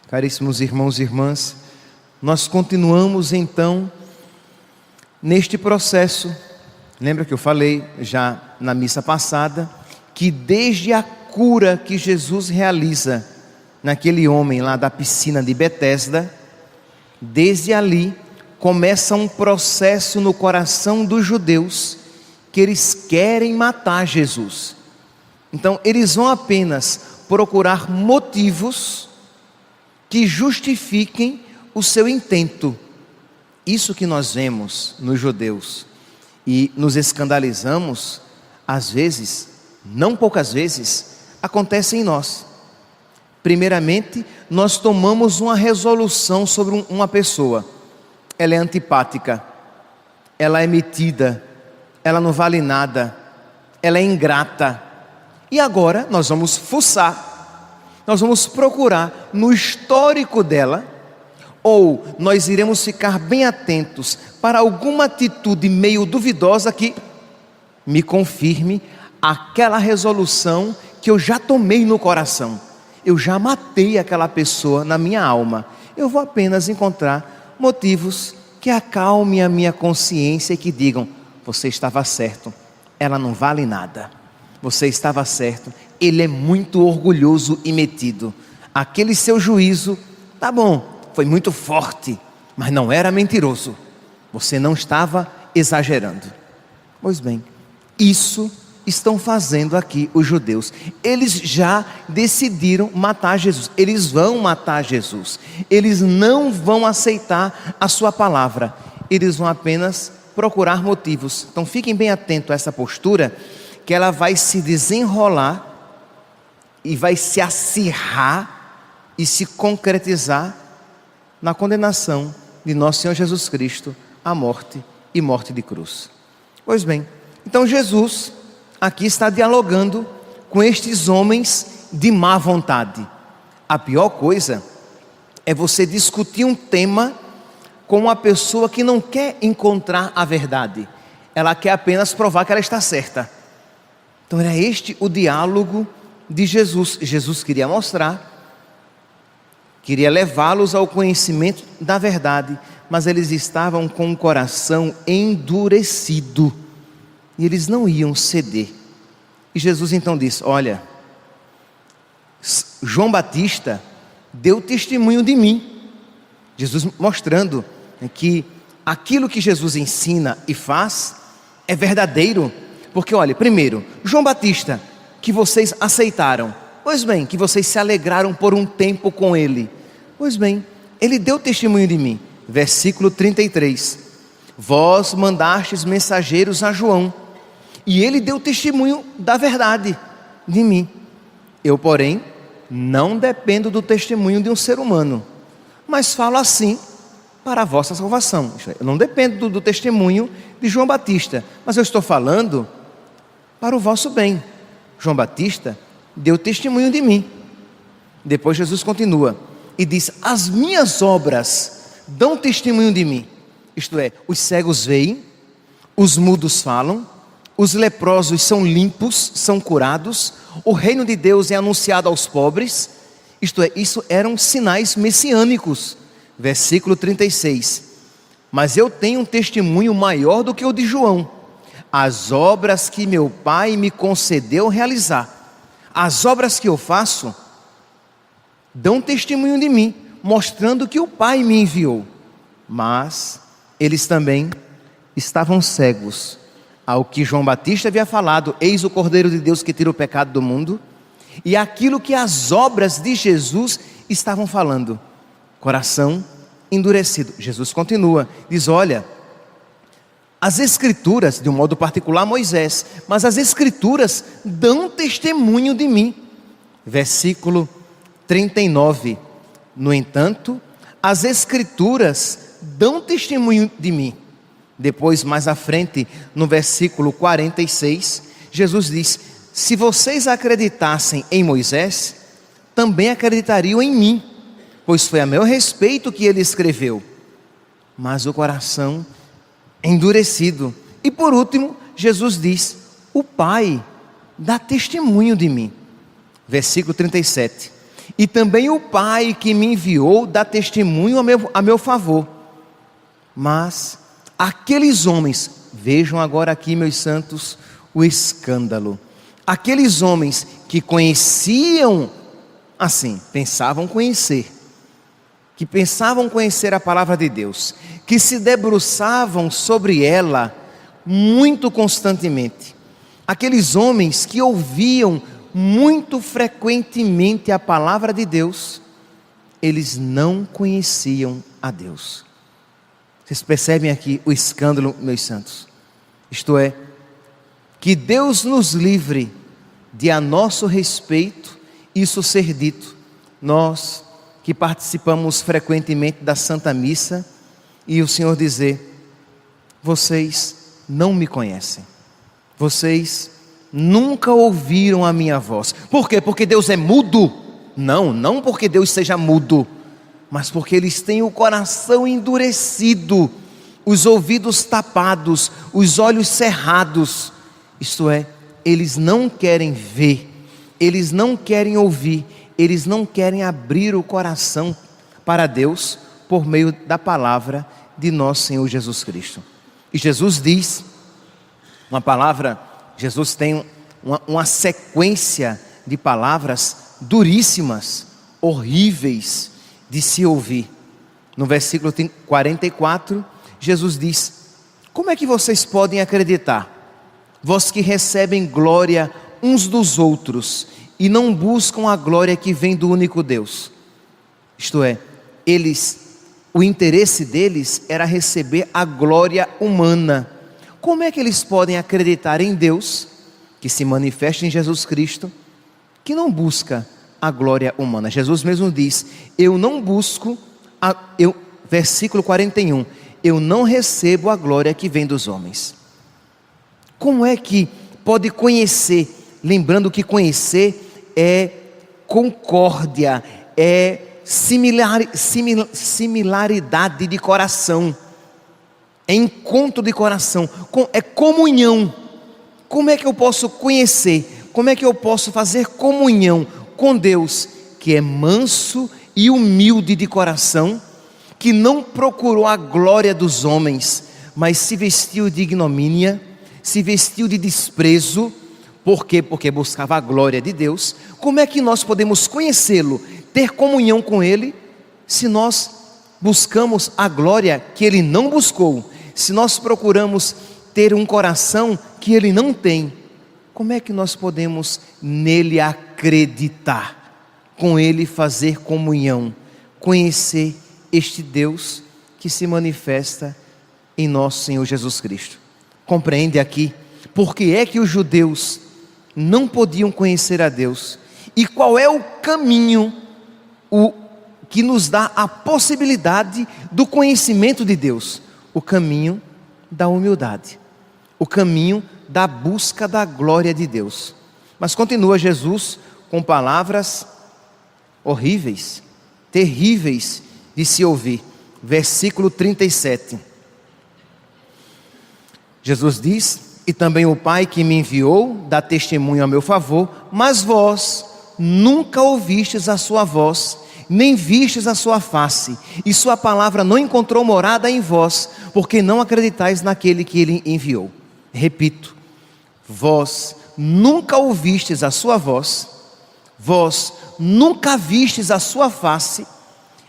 Caríssimos irmãos e irmãs, nós continuamos então neste processo. Lembra que eu falei já na missa passada que desde a cura que Jesus realiza naquele homem lá da piscina de Betesda, desde ali começa um processo no coração dos judeus que eles querem matar Jesus. Então eles vão apenas procurar motivos que justifiquem o seu intento. Isso que nós vemos nos judeus e nos escandalizamos, às vezes, não poucas vezes, acontece em nós. Primeiramente, nós tomamos uma resolução sobre uma pessoa. Ela é antipática, ela é metida, ela não vale nada, ela é ingrata. E agora nós vamos fuçar, nós vamos procurar no histórico dela, ou nós iremos ficar bem atentos para alguma atitude meio duvidosa que me confirme aquela resolução que eu já tomei no coração. Eu já matei aquela pessoa na minha alma. Eu vou apenas encontrar motivos que acalmem a minha consciência e que digam: você estava certo, ela não vale nada. Você estava certo, ele é muito orgulhoso e metido. Aquele seu juízo, tá bom, foi muito forte, mas não era mentiroso. Você não estava exagerando. Pois bem, isso estão fazendo aqui os judeus. Eles já decidiram matar Jesus. Eles vão matar Jesus. Eles não vão aceitar a sua palavra. Eles vão apenas procurar motivos. Então fiquem bem atentos a essa postura, que ela vai se desenrolar e vai se acirrar e se concretizar na condenação de nosso Senhor Jesus Cristo à morte e morte de cruz. Pois bem, então Jesus aqui está dialogando com estes homens de má vontade. A pior coisa é você discutir um tema com uma pessoa que não quer encontrar a verdade. Ela quer apenas provar que ela está certa. Então era este o diálogo de Jesus. Jesus queria mostrar, queria levá-los ao conhecimento da verdade, mas eles estavam com o coração endurecido e eles não iam ceder. E Jesus então disse: olha, João Batista deu testemunho de mim. Jesus mostrando que aquilo que Jesus ensina e faz é verdadeiro. Porque olha, primeiro, João Batista, que vocês aceitaram, pois bem, que vocês se alegraram por um tempo com ele, pois bem, ele deu testemunho de mim. Versículo 33, vós mandastes mensageiros a João, e ele deu testemunho da verdade de mim. Eu, porém, não dependo do testemunho de um ser humano, mas falo assim para a vossa salvação. Eu não dependo do testemunho de João Batista, mas eu estou falando para o vosso bem. João Batista deu testemunho de mim. Depois Jesus continua e diz: as minhas obras dão testemunho de mim. Isto é, os cegos veem, os mudos falam, os leprosos são limpos, são curados, o reino de Deus é anunciado aos pobres. Isto é, isso eram sinais messiânicos. Versículo 36, mas eu tenho um testemunho maior do que o de João. As obras que meu Pai me concedeu realizar, as obras que eu faço, dão testemunho de mim, mostrando que o Pai me enviou. Mas eles também estavam cegos ao que João Batista havia falado: eis o Cordeiro de Deus que tira o pecado do mundo, e aquilo que as obras de Jesus estavam falando. Coração endurecido. Jesus continua, diz: olha, as Escrituras, de um modo particular Moisés, mas as Escrituras dão testemunho de mim. Versículo 39, no entanto, as Escrituras dão testemunho de mim. Depois, mais à frente, no versículo 46, Jesus diz: se vocês acreditassem em Moisés, também acreditariam em mim, pois foi a meu respeito que ele escreveu. Mas o coração endurecido. E por último, Jesus diz: o Pai dá testemunho de mim. Versículo 37, e também o Pai que me enviou dá testemunho a meu favor. Mas aqueles homens, vejam agora aqui, meus santos, o escândalo. Aqueles homens que conheciam, assim, pensavam conhecer, que pensavam conhecer a palavra de Deus, que se debruçavam sobre ela muito constantemente. Aqueles homens que ouviam muito frequentemente a palavra de Deus, eles não conheciam a Deus. Vocês percebem aqui o escândalo, meus santos? Isto é, que Deus nos livre de a nosso respeito isso ser dito. Nós que participamos frequentemente da Santa Missa e o Senhor dizer: vocês não me conhecem, vocês nunca ouviram a minha voz. Por quê? Porque Deus é mudo? Não porque Deus seja mudo, mas porque eles têm o coração endurecido, os ouvidos tapados, os olhos cerrados. Isto é, eles não querem ver, eles não querem ouvir, eles não querem abrir o coração para Deus por meio da palavra de nosso Senhor Jesus Cristo. E Jesus diz uma palavra, Jesus tem uma sequência de palavras duríssimas, horríveis de se ouvir. No versículo 44, Jesus diz: como é que vocês podem acreditar, vós que recebem glória uns dos outros e não buscam a glória que vem do único Deus? Isto é, o interesse deles era receber a glória humana. Como é que eles podem acreditar em Deus, que se manifesta em Jesus Cristo, que não busca a glória humana? Jesus mesmo diz: eu não busco, versículo 41, eu não recebo a glória que vem dos homens. Como é que pode conhecer? Lembrando que conhecer é concórdia, é similaridade de coração, é encontro de coração, é comunhão. Como é que eu posso conhecer? Como é que eu posso fazer comunhão com Deus, que é manso e humilde de coração, que não procurou a glória dos homens, mas se vestiu de ignomínia, se vestiu de desprezo? Por quê? Porque buscava a glória de Deus. Como é que nós podemos conhecê-lo, ter comunhão com Ele, se nós buscamos a glória que Ele não buscou, se nós procuramos ter um coração que Ele não tem? Como é que nós podemos nele acreditar, com Ele fazer comunhão, conhecer este Deus que se manifesta em nosso Senhor Jesus Cristo? Compreende aqui por que é que os judeus não podiam conhecer a Deus e qual é o caminho que nos dá a possibilidade do conhecimento de Deus? O caminho da humildade, o caminho da busca da glória de Deus. Mas continua Jesus com palavras horríveis, terríveis de se ouvir. Versículo 37. Jesus diz: e também o Pai que me enviou dá testemunho a meu favor, mas vós nunca ouvistes a sua voz, nem vistes a sua face, e sua palavra não encontrou morada em vós, porque não acreditais naquele que ele enviou. Repito, vós nunca ouvistes a sua voz, vós nunca vistes a sua face,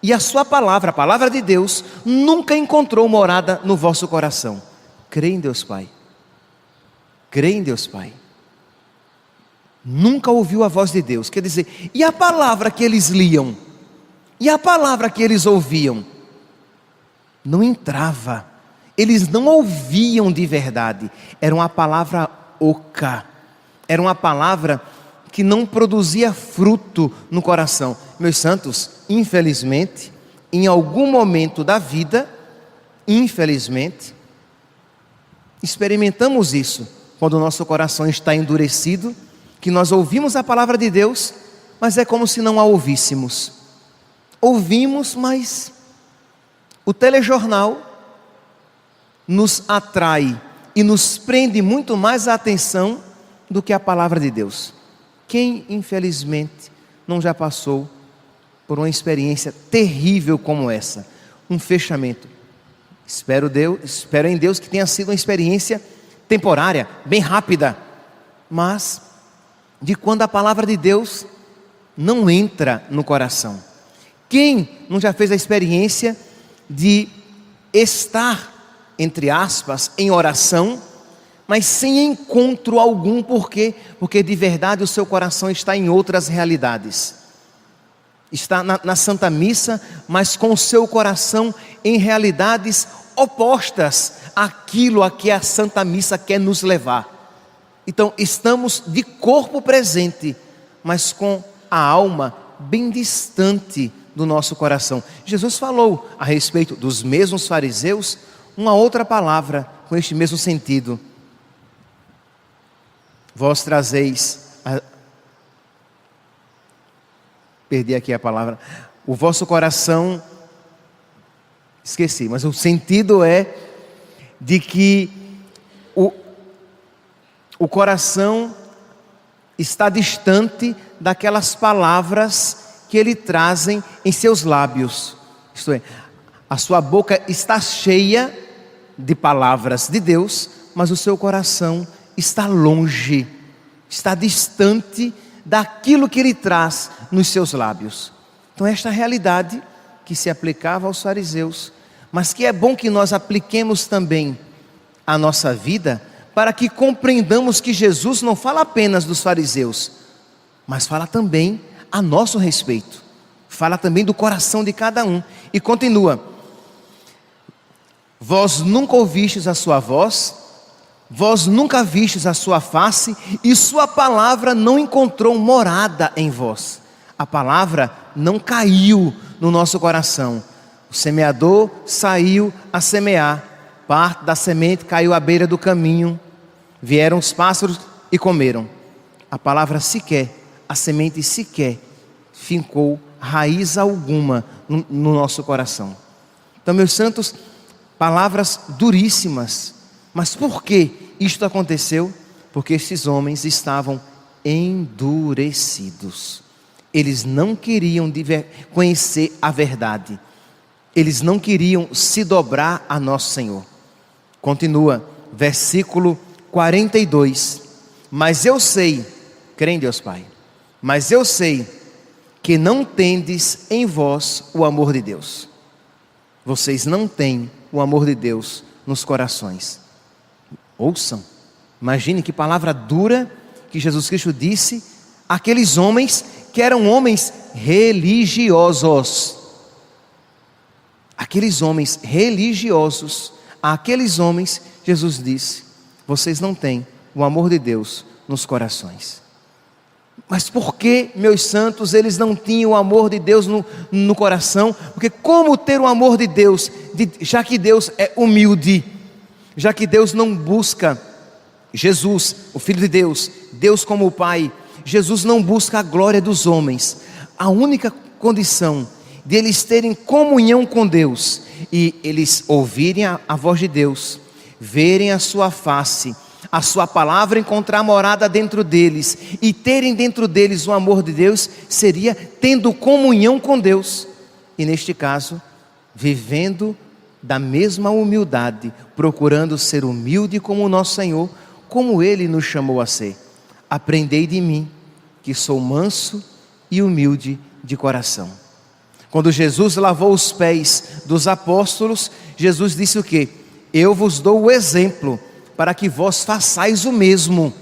e a sua palavra, a palavra de Deus, nunca encontrou morada no vosso coração. Crê em Deus Pai. Crê em Deus Pai. Nunca ouviu a voz de Deus. Quer dizer, e a palavra que eles liam? E a palavra que eles ouviam? Não entrava. Eles não ouviam de verdade. Era uma palavra oca. Era uma palavra que não produzia fruto no coração. Meus santos, infelizmente, em algum momento da vida, infelizmente, experimentamos isso, quando o nosso coração está endurecido, que nós ouvimos a palavra de Deus, mas é como se não a ouvíssemos. Ouvimos, mas o telejornal nos atrai e nos prende muito mais a atenção do que a palavra de Deus. Quem, infelizmente, não já passou por uma experiência terrível como essa, um fechamento. Espero em Deus que tenha sido uma experiência temporária, bem rápida, mas de quando a palavra de Deus não entra no coração. Quem não já fez a experiência de estar, entre aspas, em oração, mas sem encontro algum? Por quê? Porque de verdade o seu coração está em outras realidades. Está na Santa Missa, mas com o seu coração em realidades opostas àquilo a que a Santa Missa quer nos levar. Então estamos de corpo presente, mas com a alma bem distante do nosso coração. Jesus falou a respeito dos mesmos fariseus uma outra palavra com este mesmo sentido. Vós trazeis, perdi aqui a palavra, o vosso coração, esqueci, mas o sentido é de que o coração está distante daquelas palavras que ele trazem em seus lábios. Isto é, a sua boca está cheia de palavras de Deus, mas o seu coração está longe, está distante daquilo que ele traz nos seus lábios. Então esta realidade que se aplicava aos fariseus, mas que é bom que nós apliquemos também à nossa vida, para que compreendamos que Jesus não fala apenas dos fariseus, mas fala também a nosso respeito, fala também do coração de cada um. E continua: vós nunca ouvistes a sua voz, vós nunca vistes a sua face, e sua palavra não encontrou morada em vós. A palavra não caiu no nosso coração. O semeador saiu a semear, parte da semente caiu à beira do caminho, vieram os pássaros e comeram. A palavra sequer, a semente sequer fincou raiz alguma no nosso coração. Então, meus santos, palavras duríssimas. Mas por que isto aconteceu? Porque esses homens estavam endurecidos. Eles não queriam conhecer a verdade. Eles não queriam se dobrar a nosso Senhor. Continua, versículo 42. Mas eu sei, crê em Deus Pai, mas eu sei que não tendes em vós o amor de Deus. Vocês não têm o amor de Deus nos corações. Ouçam, imagine que palavra dura que Jesus Cristo disse àqueles homens que eram homens religiosos. Aqueles homens religiosos, àqueles homens, Jesus disse: vocês não têm o amor de Deus nos corações. Mas por que, meus santos, eles não tinham o amor de Deus no coração? Porque como ter o amor de Deus, já que Deus é humilde, já que Deus não busca Jesus, o Filho de Deus, Deus como o Pai, Jesus não busca a glória dos homens. A única condição de eles terem comunhão com Deus e eles ouvirem a voz de Deus, verem a sua face, a sua palavra encontrar morada dentro deles e terem dentro deles o amor de Deus, seria tendo comunhão com Deus. E neste caso, vivendo da mesma humildade, procurando ser humilde como o nosso Senhor, como Ele nos chamou a ser. Aprendei de mim, que sou manso e humilde de coração. Quando Jesus lavou os pés dos apóstolos, Jesus disse o quê? Eu vos dou o exemplo, para que vós façais o mesmo.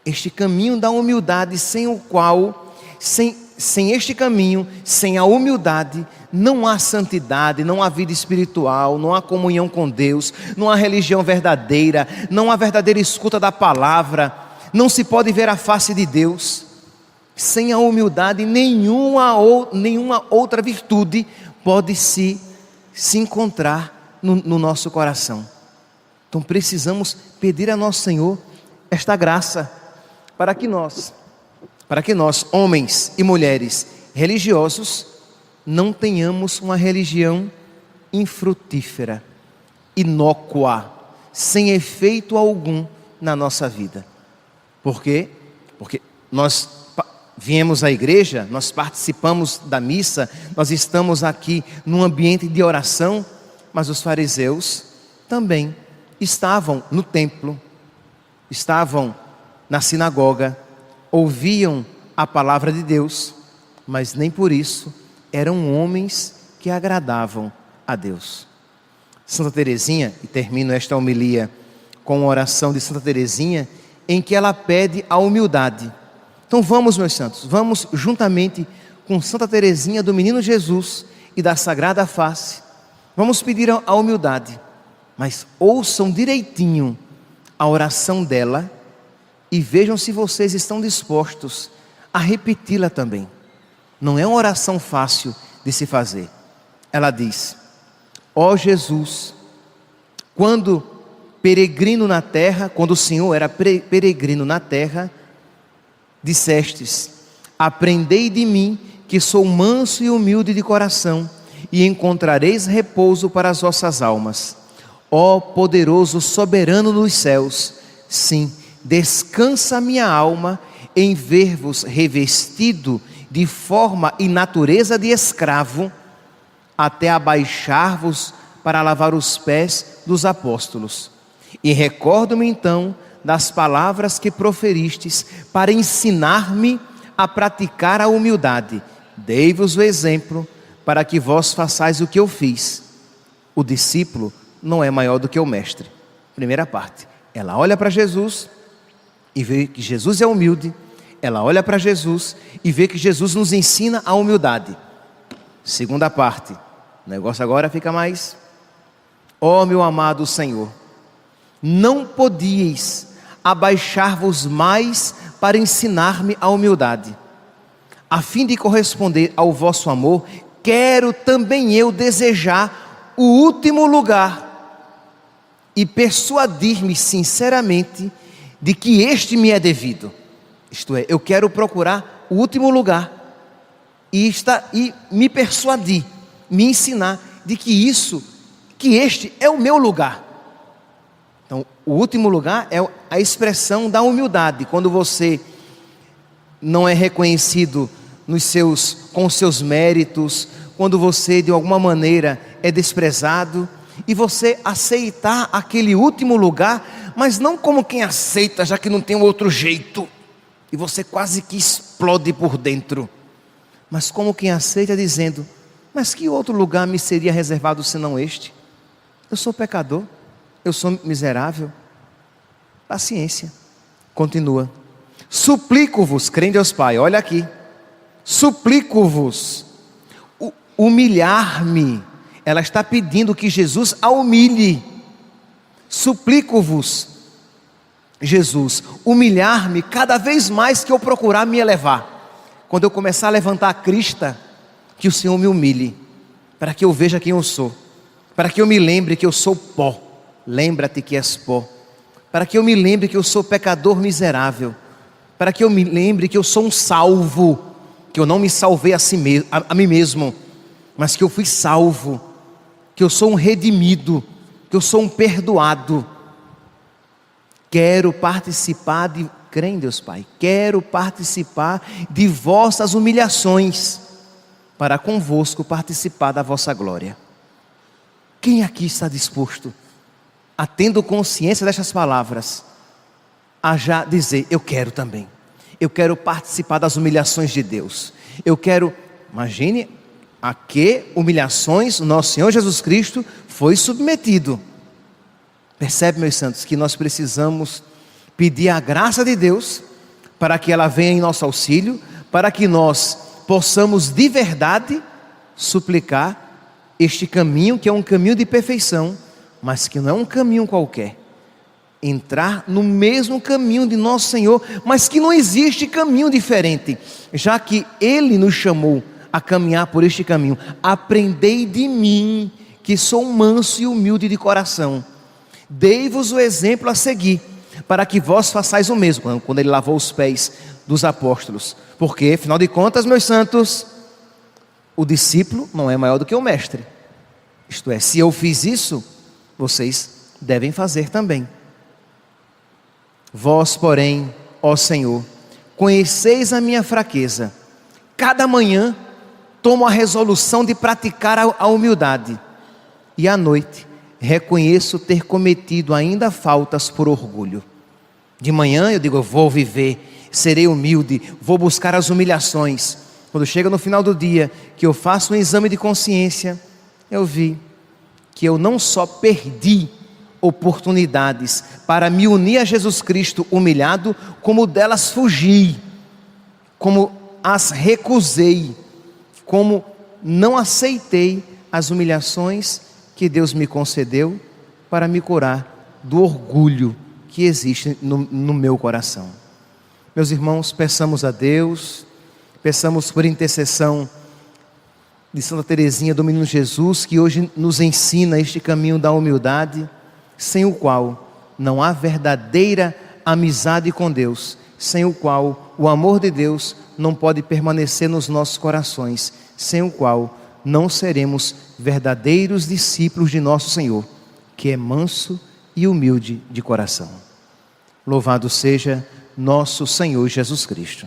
Este caminho da humildade, sem o qual, sem este caminho, sem a humildade, não há santidade, não há vida espiritual, não há comunhão com Deus, não há religião verdadeira, não há verdadeira escuta da palavra, não se pode ver a face de Deus. Sem a humildade, nenhuma outra virtude pode se encontrar no nosso coração. Então precisamos pedir a nosso Senhor esta graça, para que nós, homens e mulheres religiosos, não tenhamos uma religião infrutífera, inócua, sem efeito algum na nossa vida. Por quê? Porque nós viemos à igreja, nós participamos da missa, nós estamos aqui num ambiente de oração, mas os fariseus também estavam no templo, estavam na sinagoga, ouviam a palavra de Deus, mas nem por isso eram homens que agradavam a Deus. Santa Teresinha, e termino esta homilia com uma oração de Santa Teresinha, em que ela pede a humildade. Então vamos, meus santos, vamos juntamente com Santa Teresinha do Menino Jesus e da Sagrada Face, vamos pedir a humildade, mas ouçam direitinho a oração dela e vejam se vocês estão dispostos a repeti-la também. Não é uma oração fácil de se fazer. Ela diz: ó Jesus, quando peregrino na terra, quando o Senhor era peregrino na terra, dissestes: aprendei de mim, que sou manso e humilde de coração, e encontrareis repouso para as vossas almas. Ó poderoso soberano dos céus, sim, descansa a minha alma em ver-vos revestido de forma e natureza de escravo, até abaixar-vos para lavar os pés dos apóstolos. E recordo-me então das palavras que proferistes para ensinar-me a praticar a humildade. Dei-vos o exemplo para que vós façais o que eu fiz. O discípulo não é maior do que o mestre. Primeira parte, ela olha para Jesus e vê que Jesus é humilde. Ela olha para Jesus e vê que Jesus nos ensina a humildade. Segunda parte, o negócio agora fica mais: ó meu amado Senhor, não podíeis abaixar-vos mais para ensinar-me a humildade. A fim de corresponder ao vosso amor, quero também eu desejar o último lugar e persuadir-me sinceramente de que este me é devido. Isto é, eu quero procurar o último lugar e me persuadir, me ensinar de que este é o meu lugar. Então, o último lugar é a expressão da humildade. Quando você não é reconhecido com os seus méritos, quando você de alguma maneira é desprezado, e você aceitar aquele último lugar, mas não como quem aceita, já que não tem outro jeito, e você quase que explode por dentro, mas como quem aceita dizendo: mas que outro lugar me seria reservado senão este? Eu sou pecador, eu sou miserável. Paciência. Continua: suplico-vos, crê em Deus Pai, olha aqui, suplico-vos, humilhar-me. Ela está pedindo que Jesus a humilhe. Suplico-vos, Jesus, humilhar-me cada vez mais que eu procurar me elevar. Quando eu começar a levantar a crista, que o Senhor me humilhe, para que eu veja quem eu sou, para que eu me lembre que eu sou pó. Lembra-te que és pó. Para que eu me lembre que eu sou pecador miserável, para que eu me lembre que eu sou um salvo, que eu não me salvei a mim mesmo, mas que eu fui salvo, que eu sou um redimido, que eu sou um perdoado. Quero participar crê em Deus Pai, quero participar de vossas humilhações, para convosco participar da vossa glória. Quem aqui está disposto, tendo consciência destas palavras, a já dizer: eu quero também, eu quero participar das humilhações de Deus, eu quero, imagine a que humilhações nosso Senhor Jesus Cristo foi submetido. Percebe, meus santos, que nós precisamos pedir a graça de Deus, para que ela venha em nosso auxílio, para que nós possamos de verdade suplicar este caminho, que é um caminho de perfeição, mas que não é um caminho qualquer. Entrar no mesmo caminho de nosso Senhor, mas que não existe caminho diferente, já que Ele nos chamou a caminhar por este caminho. Aprendei de mim, que sou manso e humilde de coração. Dei-vos o exemplo a seguir, para que vós façais o mesmo. Quando Ele lavou os pés dos apóstolos, porque afinal de contas, meus santos, o discípulo não é maior do que o mestre. Isto é, se eu fiz isso, vocês devem fazer também. Vós, porém, ó Senhor, conheceis a minha fraqueza. Cada manhã tomo a resolução de praticar a humildade. E à noite reconheço ter cometido ainda faltas por orgulho. De manhã eu digo, eu vou viver, serei humilde, vou buscar as humilhações. Quando chega no final do dia, que eu faço um exame de consciência, eu vi que eu não só perdi oportunidades para me unir a Jesus Cristo humilhado, como delas fugi, como as recusei, como não aceitei as humilhações que Deus me concedeu para me curar do orgulho que existe no meu coração. Meus irmãos, peçamos a Deus, peçamos por intercessão de Santa Teresinha do Menino Jesus, que hoje nos ensina este caminho da humildade, sem o qual não há verdadeira amizade com Deus, sem o qual o amor de Deus não pode permanecer nos nossos corações, sem o qual não seremos verdadeiros discípulos de nosso Senhor, que é manso e humilde de coração. Louvado seja nosso Senhor Jesus Cristo.